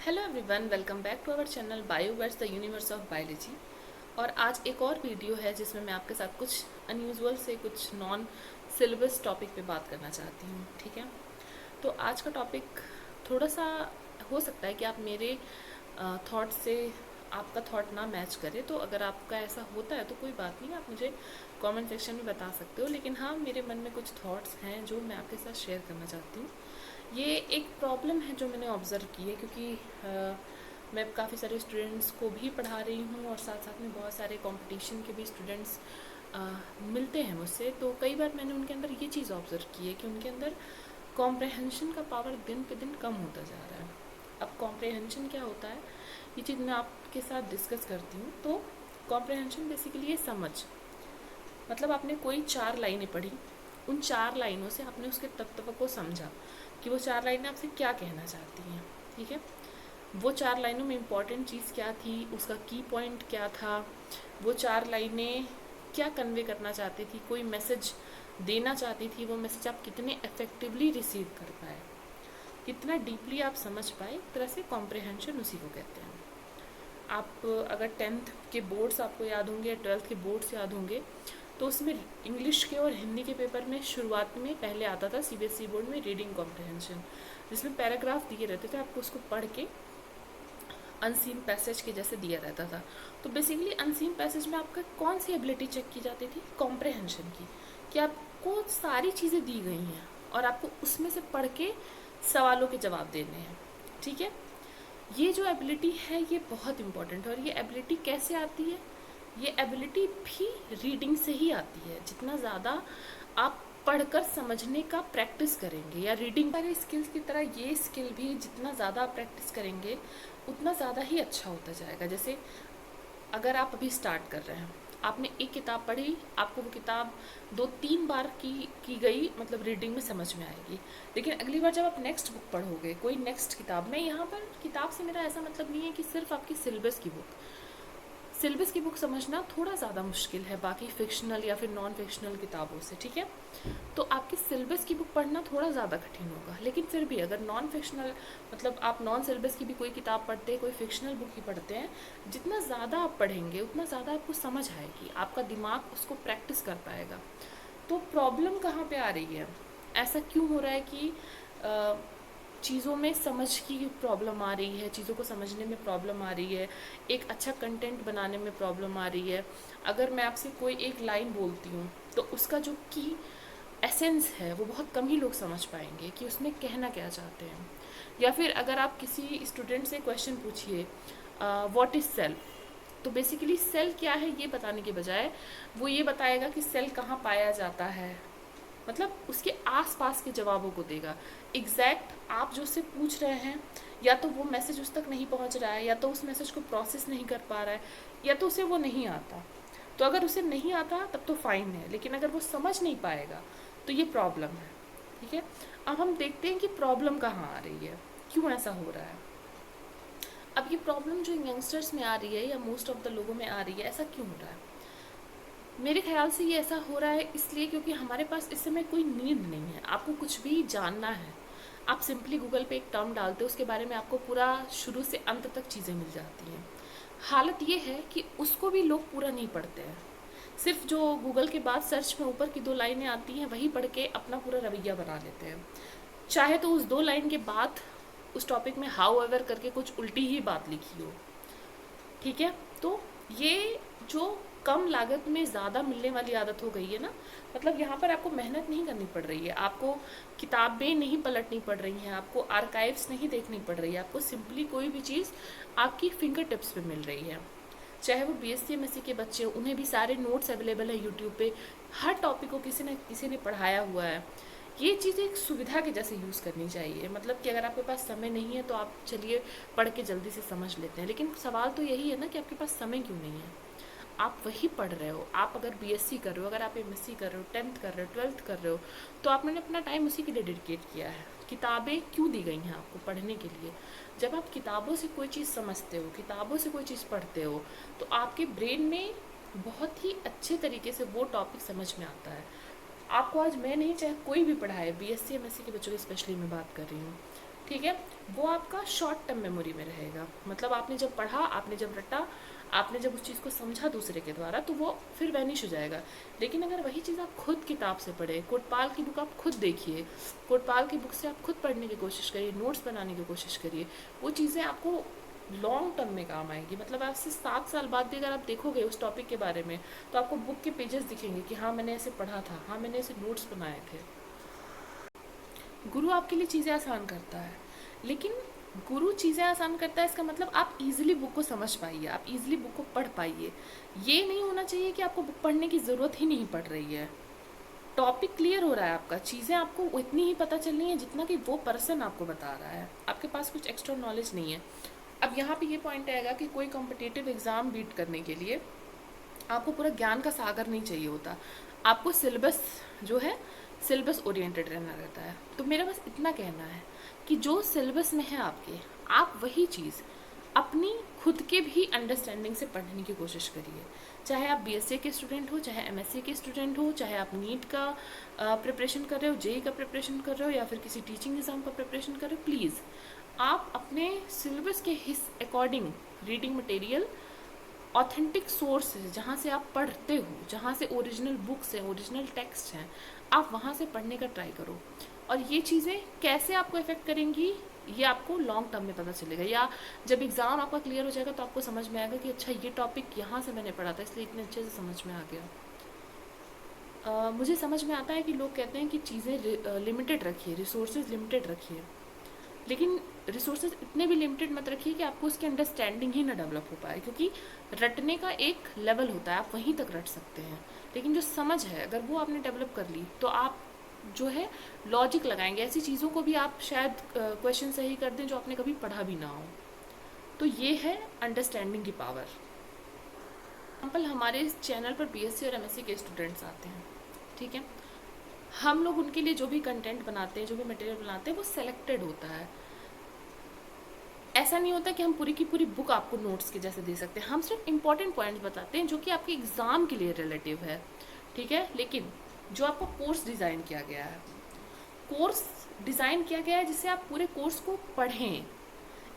Hello everyone, welcome back to our channel Bioverse the universe of biology. और आज एक और वीडियो है जिसमें मैं आपके साथ कुछ अनयूजुअल से कुछ नॉन सिलेबस टॉपिक पे बात करना चाहती हूँ। ठीक है, तो आज का टॉपिक थोड़ा सा हो सकता है कि आप मेरे थॉट से आपका थॉट ना मैच करे। तो अगर आपका ऐसा होता है तो कोई बात नहीं, आप मुझे कमेंट सेक्शन में बता सकते हो। लेकिन हाँ, मेरे मन में कुछ थॉट्स हैं जो मैं आपके साथ शेयर करना चाहती हूँ। ये एक प्रॉब्लम है जो मैंने ऑब्ज़र्व की है, क्योंकि मैं काफ़ी सारे स्टूडेंट्स को भी पढ़ा रही हूँ और साथ साथ में बहुत सारे कंपटीशन के भी स्टूडेंट्स मिलते हैं मुझसे। तो कई बार मैंने उनके अंदर ये चीज़ ऑब्ज़र्व की है कि उनके अंदर कॉम्प्रहेंशन का पावर दिन पे दिन कम होता जा रहा है। अब कॉम्प्रहेंशन क्या होता है, ये चीज़ मैं आपके साथ डिस्कस करती हूँ। तो कॉम्प्रहेंशन बेसिकली ये समझ, मतलब आपने कोई 4 लाइनें पढ़ी, उन 4 लाइनों से आपने उसके तत्व को समझा कि वो 4 लाइनें आपसे क्या कहना चाहती हैं। ठीक है, वो 4 लाइनों में इम्पॉर्टेंट चीज़ क्या थी, उसका की पॉइंट क्या था, वो 4 लाइनें क्या कन्वे करना चाहती थी, कोई मैसेज देना चाहती थी, वो मैसेज आप कितने इफेक्टिवली रिसीव कर पाए, कितना डीपली आप समझ पाए। एक तरह से कॉम्प्रहेंशन उसी को कहते हैं। आप अगर 10th के बोर्ड्स आपको याद होंगे या 12th के बोर्ड्स याद होंगे, तो उसमें इंग्लिश के और हिंदी के पेपर में शुरुआत में पहले आता था सीबीएसई बोर्ड में रीडिंग कॉम्प्रहेंशन, जिसमें पैराग्राफ दिए रहते थे, आपको उसको पढ़ के अनसीन पैसेज के जैसे दिया रहता था। तो बेसिकली अनसीन पैसेज में आपका कौन सी एबिलिटी चेक की जाती थी, कॉम्प्रहेंशन की, कि आपको सारी चीज़ें दी गई हैं और आपको उसमें से पढ़ के सवालों के जवाब देने हैं। ठीक है, ये जो एबिलिटी है ये बहुत इंपॉर्टेंट है। और ये एबिलिटी कैसे आती है, ये एबिलिटी भी रीडिंग से ही आती है। जितना ज़्यादा आप पढ़कर समझने का प्रैक्टिस करेंगे, या रीडिंग सारे स्किल्स की तरह ये स्किल भी जितना ज़्यादा आप प्रैक्टिस करेंगे उतना ज़्यादा ही अच्छा होता जाएगा। जैसे अगर आप अभी स्टार्ट कर रहे हैं, आपने एक किताब पढ़ी, आपको वो किताब 2-3 बार की गई, मतलब रीडिंग में समझ में आएगी। लेकिन अगली बार जब आप नेक्स्ट बुक पढ़ोगे, कोई नेक्स्ट किताब में, यहाँ पर किताब से मेरा ऐसा मतलब नहीं है कि सिर्फ आपकी सिलेबस की बुक, सिलेबस की बुक समझना थोड़ा ज़्यादा मुश्किल है बाकी फिक्शनल या फिर नॉन फिक्शनल किताबों से। ठीक है, तो आपकी सिलेबस की बुक पढ़ना थोड़ा ज़्यादा कठिन होगा। लेकिन फिर भी अगर नॉन फिक्शनल, मतलब आप नॉन सिलेबस की भी कोई किताब पढ़ते हैं, कोई फिक्शनल बुक ही पढ़ते हैं, जितना ज़्यादा आप पढ़ेंगे उतना ज़्यादा आपको समझ आएगी, आपका दिमाग उसको प्रैक्टिस कर पाएगा। तो प्रॉब्लम कहाँ पे आ रही है, ऐसा क्यों हो रहा है कि चीज़ों में समझ की प्रॉब्लम आ रही है, चीज़ों को समझने में प्रॉब्लम आ रही है, एक अच्छा कंटेंट बनाने में प्रॉब्लम आ रही है। अगर मैं आपसे कोई एक लाइन बोलती हूँ तो उसका जो की एसेंस है वो बहुत कम ही लोग समझ पाएंगे कि उसमें कहना क्या चाहते हैं। या फिर अगर आप किसी स्टूडेंट से क्वेश्चन पूछिए व्हाट इज़ सेल, तो बेसिकली सेल क्या है ये बताने के बजाय वो ये बताएगा कि सेल कहाँ पाया जाता है, मतलब उसके आसपास के जवाबों को देगा। एग्जैक्ट आप जो उससे पूछ रहे हैं, या तो वो मैसेज उस तक नहीं पहुंच रहा है, या तो उस मैसेज को प्रोसेस नहीं कर पा रहा है, या तो उसे वो नहीं आता। तो अगर उसे नहीं आता तब तो फाइन है, लेकिन अगर वो समझ नहीं पाएगा तो ये प्रॉब्लम है। ठीक है, अब हम देखते हैं कि प्रॉब्लम कहाँ आ रही है, क्यों ऐसा हो रहा है। अब ये प्रॉब्लम जो यंगस्टर्स में आ रही है या मोस्ट ऑफ द लोगों में आ रही है, ऐसा क्यों हो रहा है? मेरे ख्याल से ये ऐसा हो रहा है इसलिए क्योंकि हमारे पास इस समय कोई नीड नहीं है। आपको कुछ भी जानना है, आप सिंपली गूगल पे एक टर्म डालते हो, उसके बारे में आपको पूरा शुरू से अंत तक चीज़ें मिल जाती हैं। हालत ये है कि उसको भी लोग पूरा नहीं पढ़ते हैं, सिर्फ जो गूगल के बाद सर्च में ऊपर की 2 लाइनें आती हैं वही पढ़ के अपना पूरा रवैया बना लेते हैं। चाहे तो उस 2 लाइन के बाद उस टॉपिक में हाउ एवर करके कुछ उल्टी ही बात लिखी हो। ठीक है, तो ये जो कम लागत में ज़्यादा मिलने वाली आदत हो गई है ना, मतलब यहाँ पर आपको मेहनत नहीं करनी पड़ रही है, आपको किताबें नहीं पलटनी पड़ रही हैं, आपको आर्काइव्स नहीं देखनी पड़ रही है, आपको सिंपली कोई भी चीज़ आपकी फिंगर टिप्स पे मिल रही है। चाहे वो बीएससी एमएससी के बच्चे हों, उन्हें भी सारे नोट्स अवेलेबल है यूट्यूब पे, हर टॉपिक को किसी ने पढ़ाया हुआ है। ये चीज़ एक सुविधा के जैसे यूज़ करनी चाहिए, मतलब कि अगर आपके पास समय नहीं है तो आप चलिए पढ़ के जल्दी से समझ लेते हैं। लेकिन सवाल तो यही है ना कि आपके पास समय क्यों नहीं है, आप वही पढ़ रहे हो। आप अगर बीएससी कर रहे हो, अगर आप एमएससी कर रहे हो, 10th कर रहे हो, 12th कर रहे हो, तो आपने अपना टाइम उसी के लिए डेडिकेट किया है। किताबें क्यों दी गई हैं आपको पढ़ने के लिए? जब आप किताबों से कोई चीज़ समझते हो, किताबों से कोई चीज़ पढ़ते हो, तो आपके ब्रेन में बहुत ही अच्छे तरीके से वो टॉपिक समझ में आता है। आपको आज मैं नहीं, चाहे कोई भी पढ़ाए, बीएससी एमएससी के बच्चों की स्पेशली मैं बात कर रही हूँ, ठीक है, वो आपका शॉर्ट टर्म मेमोरी में रहेगा। मतलब आपने जब पढ़ा, आपने जब रटा, आपने जब उस चीज़ को समझा दूसरे के द्वारा, तो वो फिर वैनिश हो जाएगा। लेकिन अगर वही चीज़ आप खुद किताब से पढ़े, कोटपाल की बुक आप खुद देखिए, कोटपाल की बुक से आप खुद पढ़ने की कोशिश करिए, नोट्स बनाने की कोशिश करिए, वो चीज़ें आपको लॉन्ग टर्म में काम आएगी। मतलब आपसे 7 साल बाद भी अगर आप देखोगे उस टॉपिक के बारे में, तो आपको बुक के पेजेस दिखेंगे कि हाँ मैंने ऐसे पढ़ा था, हाँ मैंने ऐसे नोट्स बनाए थे। गुरु आपके लिए चीज़ें आसान करता है, लेकिन गुरु चीज़ें आसान करता है इसका मतलब आप इजीली बुक को समझ पाइए, आप इजीली बुक को पढ़ पाइए। ये नहीं होना चाहिए कि आपको बुक पढ़ने की ज़रूरत ही नहीं पड़ रही है, टॉपिक क्लियर हो रहा है आपका, चीज़ें आपको इतनी ही पता चल रही हैं जितना कि वो पर्सन आपको बता रहा है, आपके पास कुछ एक्स्ट्रा नॉलेज नहीं है। अब यहाँ पे ये पॉइंट आएगा कि कोई कॉम्पिटिटिव एग्ज़ाम बीट करने के लिए आपको पूरा ज्ञान का सागर नहीं चाहिए होता, आपको सिलेबस जो है सिलेबस ओरिएंटेड रहना रहता है। तो मेरा बस इतना कहना है कि जो सिलेबस में है आपके, आप वही चीज़ अपनी खुद के भी अंडरस्टैंडिंग से पढ़ने की कोशिश करिए। चाहे आप बीएससी के स्टूडेंट हो, चाहे एमएससी के स्टूडेंट हो, चाहे आप नीट का प्रिपरेशन कर रहे हो, जेई का प्रिपरेशन कर रहे हो, या फिर किसी टीचिंग एग्ज़ाम का प्रिपरेशन कर रहे हो, प्लीज़ आप अपने सिलेबस के according reading material, authentic source है जहाँ से आप पढ़ते हो, जहाँ से ओरिजिनल बुक्स हैं, ओरिजिनल टेक्स्ट हैं, आप वहाँ से पढ़ने का ट्राई करो। और ये चीज़ें कैसे आपको इफेक्ट करेंगी ये आपको लॉन्ग टर्म में पता चलेगा, या जब एग्ज़ाम आपका क्लियर हो जाएगा तो आपको समझ में आएगा कि अच्छा ये टॉपिक यहाँ से मैंने पढ़ा था इसलिए इतने अच्छे से समझ में आ गया। मुझे समझ में आता है कि लोग कहते हैं कि चीज़ें लिमिटेड रखिए, रिसोर्सेज लिमिटेड रखिए, लेकिन रिसोर्सेज इतने भी लिमिटेड मत रखिए कि आपको उसकी अंडरस्टैंडिंग ही ना डेवलप हो पाए, क्योंकि रटने का एक लेवल होता है, आप वहीं तक रट सकते हैं, लेकिन जो समझ है अगर वो आपने डेवलप कर ली तो आप जो है लॉजिक लगाएंगे, ऐसी चीज़ों को भी आप शायद क्वेश्चन सही कर दें जो आपने कभी पढ़ा भी ना हो। तो ये है अंडरस्टैंडिंग की पावर। एग्जाम्पल, हमारे इस चैनल पर बीएससी और एमएससी के स्टूडेंट्स आते हैं, ठीक है, हम लोग उनके लिए जो भी कंटेंट बनाते हैं, जो भी मटेरियल बनाते हैं, वो सेलेक्टेड होता है। ऐसा नहीं होता कि हम पूरी की पूरी बुक आपको नोट्स के जैसे दे सकते हैं, हम सिर्फ इंपॉर्टेंट पॉइंट्स बताते हैं जो कि आपके एग्ज़ाम के लिए रिलेटिव है, ठीक है। लेकिन जो आपको कोर्स डिज़ाइन किया गया है, कोर्स डिज़ाइन किया गया है जिससे आप पूरे कोर्स को पढ़ें।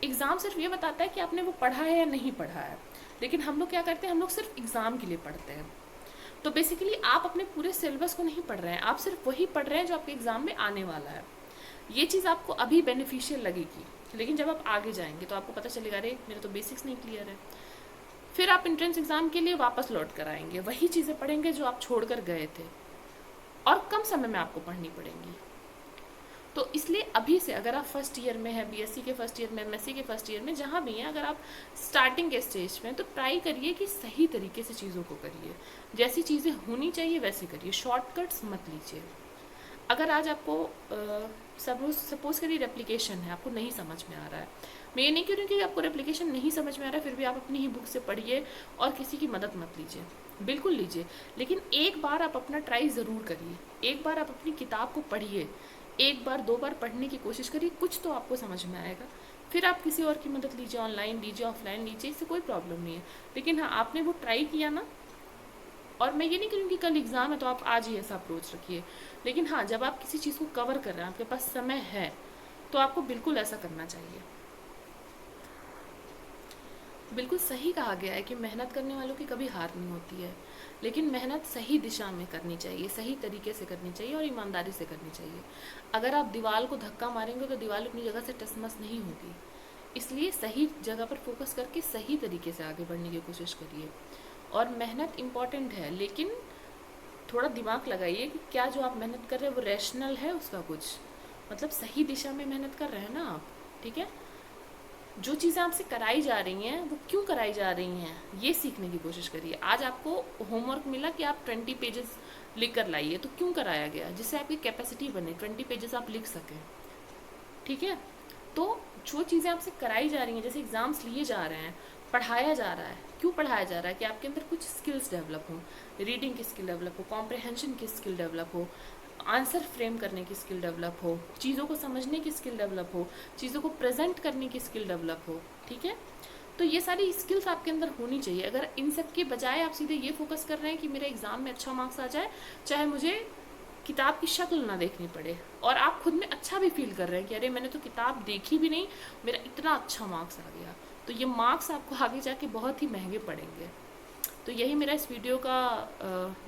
एग्ज़ाम सिर्फ ये बताता है कि आपने वो पढ़ा है या नहीं पढ़ा है, लेकिन हम लोग क्या करते हैं, हम लोग सिर्फ एग्ज़ाम के लिए पढ़ते हैं। तो बेसिकली आप अपने पूरे सिलेबस को नहीं पढ़ रहे हैं, आप सिर्फ वही पढ़ रहे हैं जो आपके एग्ज़ाम में आने वाला है। ये चीज़ आपको अभी बेनिफिशियल लगेगी, लेकिन जब आप आगे जाएंगे तो आपको पता चलेगा अरे मेरे तो बेसिक्स नहीं क्लियर है। फिर आप एंट्रेंस एग्ज़ाम के लिए वापस लौट कर आएंगे, वही चीज़ें पढ़ेंगे जो आप छोड़ कर गए थे, और कम समय में आपको पढ़नी पड़ेंगी। तो इसलिए अभी से अगर आप फर्स्ट ईयर में है, बीएससी के फर्स्ट ईयर में, एमएससी के फर्स्ट ईयर में, जहाँ भी हैं, अगर आप स्टार्टिंग के स्टेज में, तो ट्राई करिए कि सही तरीके से चीज़ों को करिए, जैसी चीज़ें होनी चाहिए वैसे करिए, शॉर्टकट्स मत लीजिए। अगर आज आपको सपोज करिए रेप्लिकेशन है, आपको नहीं समझ में आ रहा है, मैं ये नहीं कह रही हूँ कि आपको रेप्लिकेशन नहीं समझ में आ रहा है, फिर भी आप अपनी ही बुक से पढ़िए और किसी की मदद मत लीजिए, बिल्कुल लीजिए, लेकिन एक बार आप अपना ट्राई ज़रूर करिए, एक बार आप अपनी किताब को पढ़िए, एक बार 2 बार पढ़ने की कोशिश करिए, कुछ तो आपको समझ में आएगा। फिर आप किसी और की मदद लीजिए, ऑनलाइन लीजिए, ऑफलाइन लीजिए, इससे कोई प्रॉब्लम नहीं है। लेकिन हाँ, आपने वो ट्राई किया ना, और मैं ये नहीं करूँगी कल एग्ज़ाम है तो आप आज ही ऐसा अप्रोच रखिए, लेकिन हाँ, जब आप किसी चीज़ को कवर कर रहे हैं, आपके पास समय है, तो आपको बिल्कुल ऐसा करना चाहिए। बिल्कुल सही कहा गया है कि मेहनत करने वालों की कभी हार नहीं होती है, लेकिन मेहनत सही दिशा में करनी चाहिए, सही तरीके से करनी चाहिए और ईमानदारी से करनी चाहिए। अगर आप दीवार को धक्का मारेंगे तो दीवार अपनी जगह से टसमस नहीं होगी, इसलिए सही जगह पर फोकस करके सही तरीके से आगे बढ़ने की कोशिश करिए। और मेहनत इम्पॉर्टेंट है, लेकिन थोड़ा दिमाग लगाइए कि क्या जो आप मेहनत कर रहे हैं वो रैशनल है, उसका कुछ मतलब सही दिशा में मेहनत कर रहे हैं ना आप, ठीक है। जो चीज़ें आपसे कराई जा रही हैं वो क्यों कराई जा रही हैं, ये सीखने की कोशिश करिए। आज आपको होमवर्क मिला कि आप 20 पेजेस लिख कर लाइए, तो क्यों कराया गया, जिससे आपकी कैपेसिटी बने, 20 पेजेस आप लिख सकें, ठीक है। तो जो चीज़ें आपसे कराई जा रही हैं, जैसे एग्ज़ाम्स लिए जा रहे हैं, पढ़ाया जा रहा है, क्यों पढ़ाया जा रहा है कि आपके अंदर कुछ स्किल्स डेवलप हों, रीडिंग की स्किल डेवलप हो, कॉम्प्रहेंशन की स्किल डेवलप हो, आंसर फ्रेम करने की स्किल डेवलप हो, चीज़ों को समझने की स्किल डेवलप हो, चीज़ों को प्रेजेंट करने की स्किल डेवलप हो, ठीक है। तो ये सारी स्किल्स आपके अंदर होनी चाहिए। अगर इन सब के बजाय आप सीधे ये फोकस कर रहे हैं कि मेरे एग्ज़ाम में अच्छा मार्क्स आ जाए, चाहे मुझे किताब की शक्ल ना देखनी पड़े और आप खुद में अच्छा भी फील कर रहे हैं कि अरे मैंने तो किताब देखी भी नहीं, मेरा इतना अच्छा मार्क्स आ गया। तो ये मार्क्स आपको आगे जाके बहुत ही महंगे पड़ेंगे। तो यही मेरा इस वीडियो का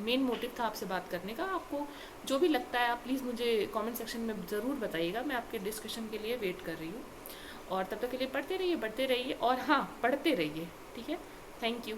मेन मोटिव था आपसे बात करने का। आपको जो भी लगता है आप प्लीज़ मुझे कमेंट सेक्शन में ज़रूर बताइएगा, मैं आपके डिस्कशन के लिए वेट कर रही हूँ। और तब तक के लिए पढ़ते रहिए, बढ़ते रहिए और हाँ, पढ़ते रहिए। ठीक है, थैंक यू।